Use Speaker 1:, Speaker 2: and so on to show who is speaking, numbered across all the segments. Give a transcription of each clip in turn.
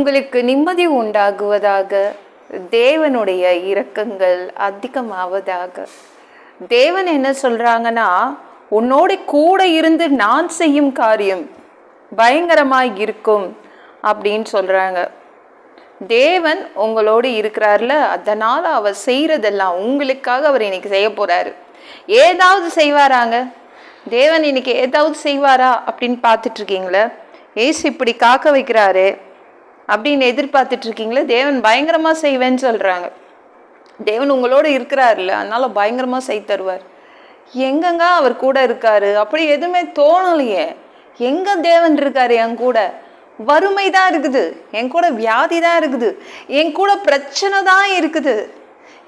Speaker 1: உங்களுக்கு நிம்மதி உண்டாகுவதாக, தேவனுடைய இரக்கங்கள் அதிகமாவதாக. தேவன் என்ன சொல்றாங்கன்னா, உன்னோட கூட இருந்து நான் செய்யும் காரியம் பயங்கரமாய் இருக்கும் அப்படின்னு சொல்றாங்க. தேவன் உங்களோடு இருக்கிறார்ல, அதனால அவர் செய்யறதெல்லாம் உங்களுக்காக அவர் இன்னைக்கு செய்ய போறாரு. ஏதாவது செய்வாராங்க? தேவன் இன்னைக்கு ஏதாவது செய்வாரா அப்படின்னு பார்த்துட்டு இருக்கீங்களா? ஏசு இப்படி காக்க வைக்கிறாரு அப்படின்னு எதிர்பார்த்துட்டு இருக்கீங்களா? தேவன் பயங்கரமா செய்வேன்னு சொல்றாங்க. தேவன் உங்களோட இருக்கிறாருல்ல, அதனால பயங்கரமா செய்து தருவார். எங்கங்க அவர் கூட இருக்காரு? அப்படி எதுவுமே தோணலையே. எங்க தேவன் இருக்காரு என் கூட? வறுமை தான் இருக்குது, என் கூட வியாதி தான் இருக்குது, என் கூட பிரச்சனை தான் இருக்குது.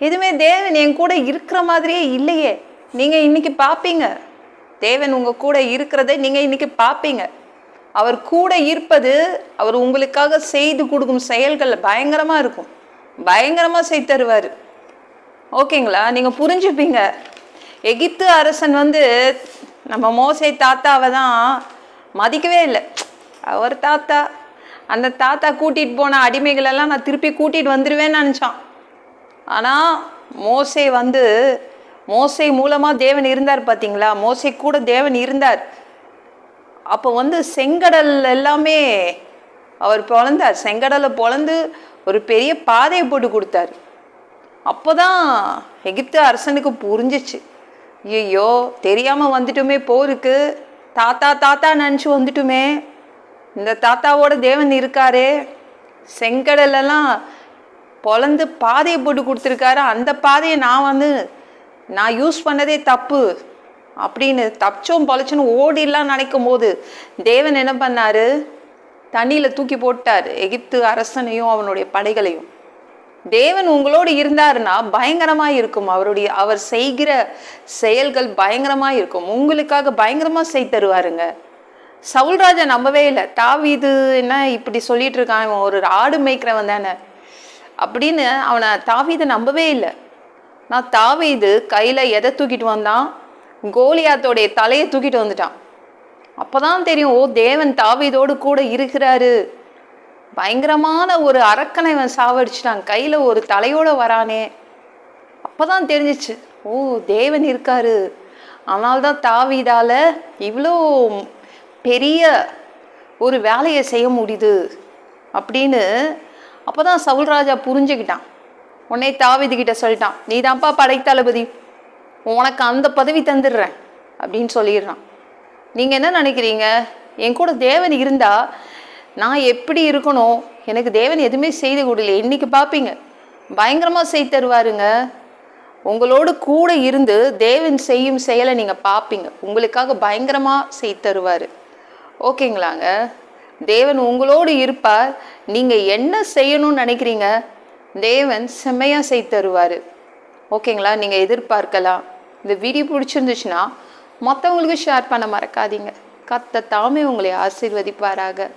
Speaker 1: எதுவுமே தேவன் என் கூட இருக்கிற மாதிரியே இல்லையே. நீங்க இன்னைக்கு பார்ப்பீங்க, தேவன் உங்க கூட இருக்கிறதை நீங்க இன்னைக்கு பார்ப்பீங்க. அவர் கூட இருப்பது, அவர் உங்களுக்காக செய்து கொடுக்கும் செயல்கள் பயங்கரமா இருக்கும். பயங்கரமா செய்து தருவார். ஓகேங்களா? நீங்க புரிஞ்சுப்பீங்க. எகிப்து அரசன் நம்ம மோசே தாத்தாவை தான் மதிக்கவே இல்லை. அவர் தாத்தா, அந்த தாத்தா கூட்டிட்டு போன அடிமைகளெல்லாம் நான் திருப்பி கூட்டிட்டு வந்துடுவேன்னு நினச்சான். ஆனால் மோசே மூலமாக தேவன் இருந்தார். பார்த்தீங்களா? மோசே கூட தேவன் இருந்தார். அப்போ செங்கடல் எல்லாமே அவர் பொழந்தார். செங்கடலை பொழந்து ஒரு பெரிய பாதையை போட்டு கொடுத்தார். அப்போதான் எகிப்து அரசனுக்கு புரிஞ்சிச்சு, ஐயோ தெரியாமல் வந்துட்டுமே, போருக்கு தாத்தா நினச்சி வந்துட்டுமே, இந்த தாத்தாவோட தேவன் இருக்காரே, செங்கடலெல்லாம் பொழந்து பாதையை போட்டு கொடுத்துருக்காரு, அந்த பாதையை நான் யூஸ் பண்ணதே தப்பு அப்படின்னு தப்பிச்சோம் பொழைச்சோன்னு ஓடிலாம் நினைக்கும் போது தேவன் என்ன பண்ணாரு? தண்ணியில் தூக்கி போட்டார் எகிப்து அரசனையும் அவனுடைய படைகளையும். தேவன் உங்களோடு இருந்தாருன்னா பயங்கரமாக இருக்கும். அவர் செய்கிற செயல்கள் பயங்கரமாக இருக்கும். உங்களுக்காக பயங்கரமாக செய்து தருவாருங்க. சவுல்ராஜா நம்பவே இல்லை. தாவீது என்ன இப்படி சொல்லிட்டு இருக்கான், இவன் ஒரு ஆடு மேய்க்கிறவன் தானே அப்படின்னு தாவீதை நம்பவே இல்லை. தாவீது கையில் எதை தூக்கிட்டு வந்தான்? கோலியாத்தோடைய தலையை தூக்கிட்டு வந்துட்டான். அப்போதான் தெரியும், ஓ தேவன் தாவீதோடு கூட இருக்கிறாரு. பயங்கரமான ஒரு அரக்கனை இவன் சாவடிச்சிட்டான், கையில் ஒரு தலையோட வரானே. அப்போதான் தெரிஞ்சிச்சு, ஓ தேவன் இருக்காரு. அதனால்தான் தாவீதால இவ்வளோ பெரிய ஒரு வேலையை செய்ய முடியுது அப்படின்னு. அப்போதான் சவுல்ராஜா புரிஞ்சுக்கிட்டான். உடனே தாவீதுகிட்ட சொல்லிட்டான், நீ தான்ப்பா படைத்தளபதி, உனக்கு அந்த பதவி தந்துடுறேன் அப்படின்னு சொல்லிடுறான். நீங்கள் என்ன நினைக்கிறீங்க? என் கூட தேவன் இருந்தா நான் எப்படி இருக்கணும்? எனக்கு தேவன் எதுவுமே செய்து கொடுக்கல. இன்னைக்கு பார்ப்பீங்க, பயங்கரமாக செய்து தருவாருங்க. உங்களோடு கூட இருந்து தேவன் செய்யும் செயலை நீங்கள் பார்ப்பீங்க. உங்களுக்காக பயங்கரமாக செய்து தருவார். ஓகேங்களாங்க? தேவன் உங்களோடு இருப்பார். நீங்கள் என்ன செய்யணும்னு நினைக்கிறீங்க, தேவன் செம்மையாக செய்து தருவார். ஓகேங்களா? நீங்கள் எதிர்பார்க்கலாம். இந்த வீடியோ பிடிச்சிருந்துச்சுன்னா மற்றவங்களுக்கு ஷேர் பண்ண மறக்காதீங்க. கர்த்தர் தாமே உங்களை ஆசீர்வதிப்பாராக.